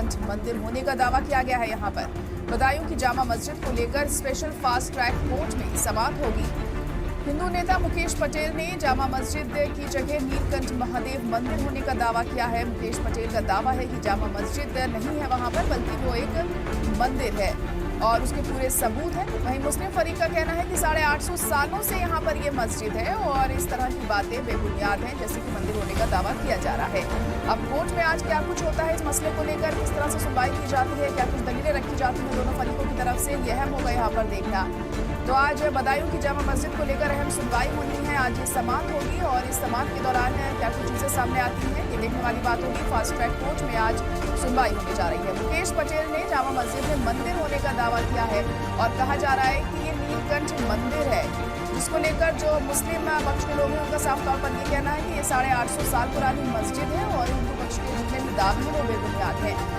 नीलकंठ मंदिर होने का दावा किया गया है। यहाँ पर बदायूं की जामा मस्जिद को लेकर स्पेशल फास्ट ट्रैक कोर्ट में समाअत होगी। हिंदू नेता मुकेश पटेल ने जामा मस्जिद की जगह नीलकंठ महादेव मंदिर होने का दावा किया है। मुकेश पटेल का दावा है कि जामा मस्जिद नहीं है वहां पर, बल्कि वो एक मंदिर है और उसके पूरे सबूत हैं। वहीं मुस्लिम फरीक का कहना है कि 850 सालों से यहाँ पर ये मस्जिद है और इस तरह की बातें बेबुनियाद हैं, जैसे कि मंदिर होने का दावा किया जा रहा है। अब कोर्ट में आज क्या कुछ होता है इस मसले को लेकर, किस तरह से सुनवाई की जाती है, क्या कुछ दलीलें रखी जाती हैं दोनों फरीकों की तरफ से, यह अहम होगा यहाँ पर देखना। तो आज बदायूं की जामा मस्जिद को लेकर अहम सुनवाई होनी है। आज ये समाअत होगी और इस समाअत के दौरान क्या कुछ चीजें सामने आती हैं ये देखने वाली बात होगी। फास्ट ट्रैक कोर्ट में आज सुनवाई होने जा रही है। मुकेश पटेल ने जामा मस्जिद में मंदिर होने का दावा किया है और कहा जा रहा है कि ये नीलकंठ मंदिर है, जिसको लेकर जो मुस्लिम पक्ष के लोग हैं उनका साफ तौर पर ये कहना है कि ये 850 साल पुरानी मस्जिद है और हिंदू पक्ष के जितने भी दावे हैं वो बेबुनियाद हैं।